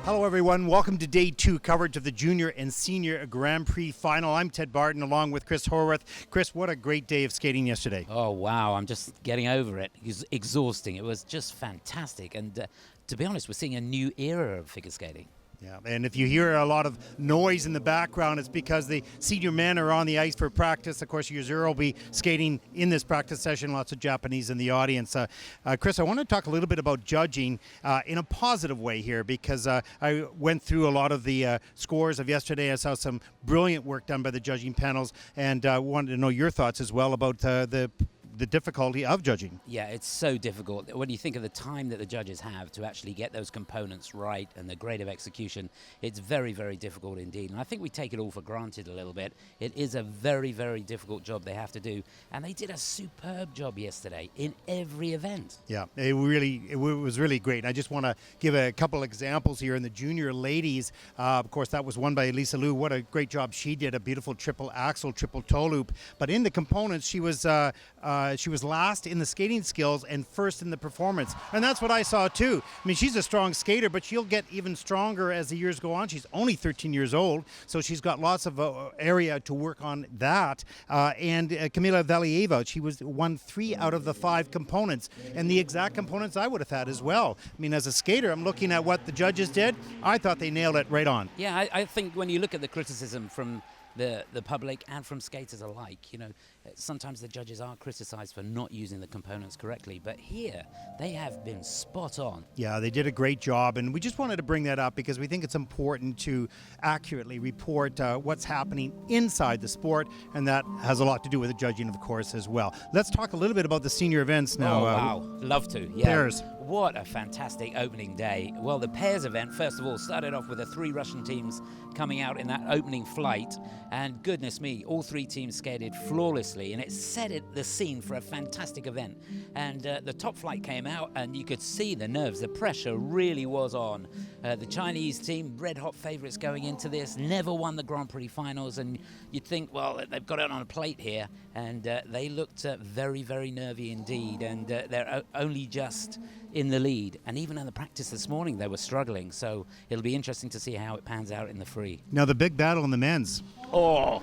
Hello everyone, welcome to day 2 coverage of the Junior and Senior Grand Prix final. I'm Ted Barton along with Chris Horwath. Chris, what a great day of skating yesterday. Oh wow, I'm just getting over it. It was exhausting. It was just fantastic, and to be honest, we're seeing a new era of figure skating. Yeah, and if you hear a lot of noise in the background, it's because the senior men are on the ice for practice. Of course, your Zero will be skating in this practice session. Lots of Japanese in the audience. Chris, I want to talk a little bit about judging in a positive way here, because I went through a lot of the scores of yesterday. I saw some brilliant work done by the judging panels, and wanted to know your thoughts as well about the difficulty of judging. Yeah, it's so difficult. When you think of the time that the judges have to actually get those components right and the grade of execution, it's very, very difficult indeed. And I think we take it all for granted a little bit. It is a very, very difficult job they have to do. And they did a superb job yesterday in every event. Yeah, it was really great. I just want to give a couple examples here in the junior ladies. Of course, that was won by Elisa Liu. What a great job she did. A beautiful triple axel, triple toe loop. But in the components, she was last in the skating skills and first in the performance. And that's what I saw too. I mean, she's a strong skater, but she'll get even stronger as the years go on. She's only 13 years old, so she's got lots of area to work on that. And Kamila Valieva, she won 3 out of the 5 components, and the exact components I would have had as well. I mean, as a skater, I'm looking at what the judges did. I thought they nailed it right on. Yeah, I think when you look at the criticism from the public and from skaters alike, sometimes the judges are criticized for not using the components correctly, but here they have been spot on. Yeah, they did a great job, and we just wanted to bring that up because we think it's important to accurately report what's happening inside the sport, and that has a lot to do with the judging, of course, as well. Let's talk a little bit about the senior events now. Oh, wow. Love to. Yeah. Pairs. What a fantastic opening day. Well, the pairs event, first of all, started off with the 3 Russian teams coming out in that opening flight, and goodness me, all 3 teams skated flawlessly, and it set the scene for a fantastic event. And the top flight came out, and you could see the nerves. The pressure really was on. The Chinese team, red-hot favorites going into this, never won the Grand Prix finals, and you'd think, well, they've got it on a plate here, and they looked very, very nervy indeed, and they're only just in the lead. And even in the practice this morning, they were struggling, so it'll be interesting to see how it pans out in the free. Now, the big battle in the men's. Oh,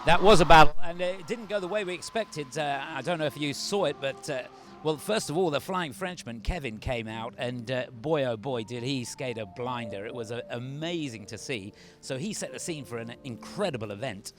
that was a battle, and it didn't go the way we expected. I don't know if you saw it, but well, first of all, the flying Frenchman, Kevin, came out, and boy, oh boy, did he skate a blinder. It was amazing to see. So he set the scene for an incredible event.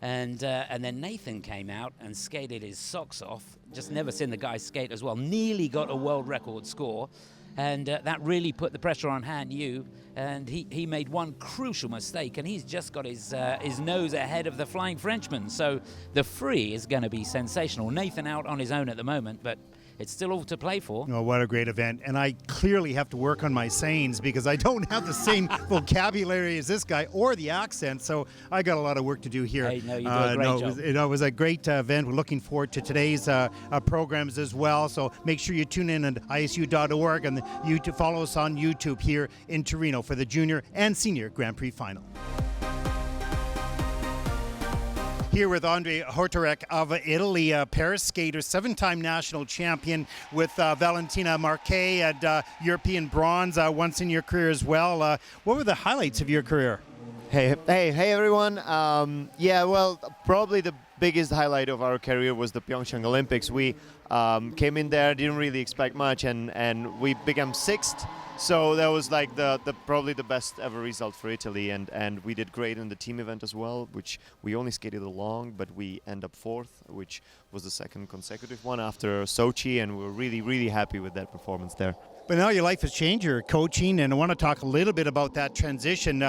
And then Nathan came out and skated his socks off. Just never seen the guy skate as well. Nearly got a world record score. And that really put the pressure on Han Yu. And he made one crucial mistake, and he's just got his nose ahead of the flying Frenchman. So the free is going to be sensational. Nathan out on his own at the moment, but it's still all to play for. Oh, what a great event. And I clearly have to work on my sayings because I don't have the same vocabulary as this guy or the accent, so I got a lot of work to do here. Hey, no, you did a great job. It was a great event. We're looking forward to today's programs as well, so make sure you tune in at ISU.org and to follow us on YouTube here in Torino for the Junior and Senior Grand Prix Final. Here with Andre Hortarek of Italy, a Paris skater, 7-time national champion with Valentina Marquet at European bronze once in your career as well. What were the highlights of your career? Hey everyone. Yeah, well, probably the biggest highlight of our career was the Pyeongchang Olympics. We came in there, didn't really expect much, and we became 6th. So that was like the probably the best ever result for Italy, and we did great in the team event as well, which we only skated along, but we end up 4th, which was the 2nd consecutive one after Sochi, and we were really, really happy with that performance there. But now your life has changed, you're coaching, and I want to talk a little bit about that transition.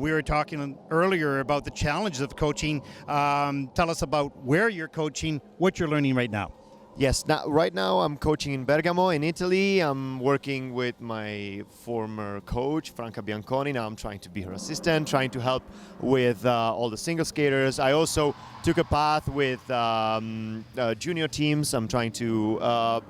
We were talking earlier about the challenges of coaching. Tell us about where you're coaching, what you're learning right now. Yes, right now I'm coaching in Bergamo in Italy. I'm working with my former coach, Franca Bianconi. Now I'm trying to be her assistant, trying to help with all the single skaters. I also took a path with junior teams. I'm trying to,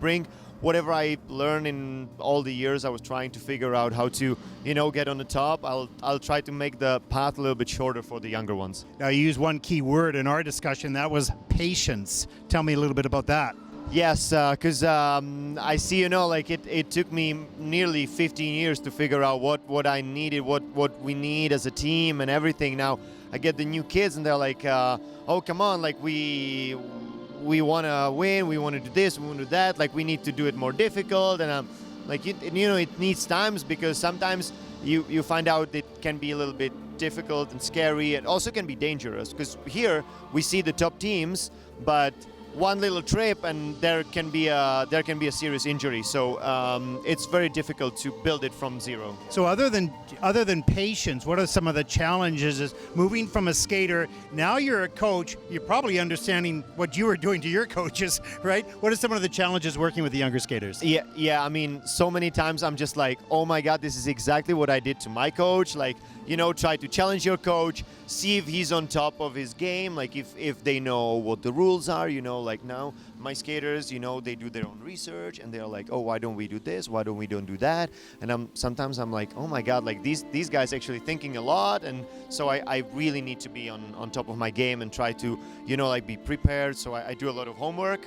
bring whatever I learned in all the years. I was trying to figure out how to, get on the top. I'll try to make the path a little bit shorter for the younger ones. Now, you used one key word in our discussion. That was patience. Tell me a little bit about that. Yes, because I see, like it took me nearly 15 years to figure out what I needed, what we need as a team and everything. Now I get the new kids and they're like, oh, come on, like we want to win, we want to do this, we want to do that, like we need to do it more difficult. And I'm like, it needs times, because sometimes you find out it can be a little bit difficult and scary. It also can be dangerous, because here we see the top teams, but one little trip and there can be a serious injury. So it's very difficult to build it from zero. So other than patience, what are some of the challenges? Is moving from a skater, now you're a coach, you're probably understanding what you were doing to your coaches, right? What are some of the challenges working with the younger skaters? Yeah. I mean, so many times I'm just like, oh my God, this is exactly what I did to my coach. Like, try to challenge your coach, see if he's on top of his game, like if they know what the rules are, like now my skaters, they do their own research and they're like, oh, why don't we do this? Why don't we do that? And sometimes I'm like, oh my God, like these guys actually thinking a lot. And so I really need to be on top of my game and try to, like be prepared. So I do a lot of homework.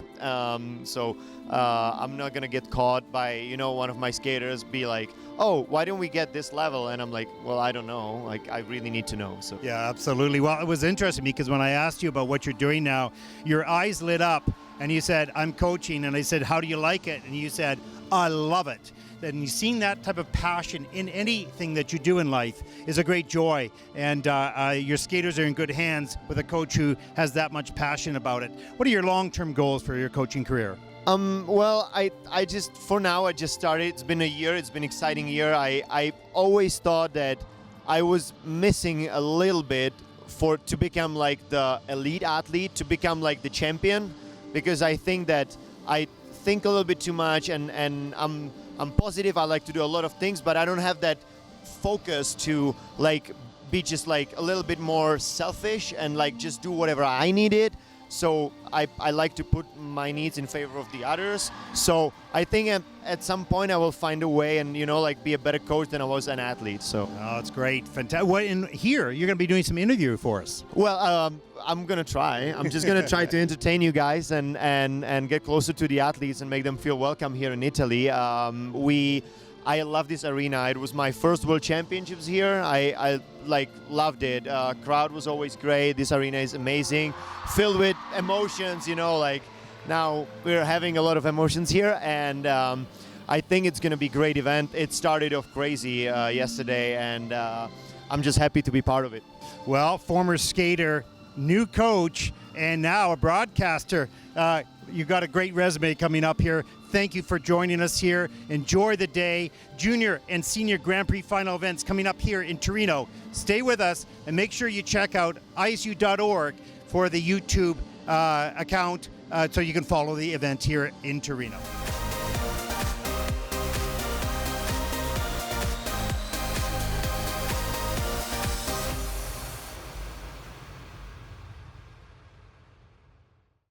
So I'm not going to get caught by, one of my skaters be like, oh, why don't we get this level? And I'm like, well, I don't know. Like, I really need to know. So yeah, absolutely. Well, it was interesting because when I asked you about what you're doing now, your eyes lit up and you said, I'm coaching. And I said, how do you like it? And you said, I love it. And you've seen that type of passion in anything that you do in life is a great joy. And your skaters are in good hands with a coach who has that much passion about it. What are your long-term goals for your coaching career? Well, I just, for now, I just started. It's been a year. It's been an exciting year. I always thought that I was missing a little bit to become like the elite athlete, to become like the champion, because I think that I think a little bit too much and I'm positive. I like to do a lot of things, but I don't have that focus to like be just like a little bit more selfish and like just do whatever I needed. So I like to put my needs in favor of the others. So I think at some point I will find a way and, like be a better coach than I was an athlete. So. Oh, it's great. Fantastic. What in here, you're going to be doing some interview for us. Well, I'm going to try. I'm just going to try to entertain you guys and get closer to the athletes and make them feel welcome here in Italy. I love this arena. It was my first World Championships here. I loved it. Crowd was always great. This arena is amazing, filled with emotions. Like now we're having a lot of emotions here, and I think it's going to be a great event. It started off crazy yesterday, and I'm just happy to be part of it. Well, former skater, new coach, and now a broadcaster. You've got a great resume coming up here. Thank you for joining us here. Enjoy the day. Junior and Senior Grand Prix final events coming up here in Torino. Stay with us and make sure you check out ISU.org for the YouTube account so you can follow the event here in Torino.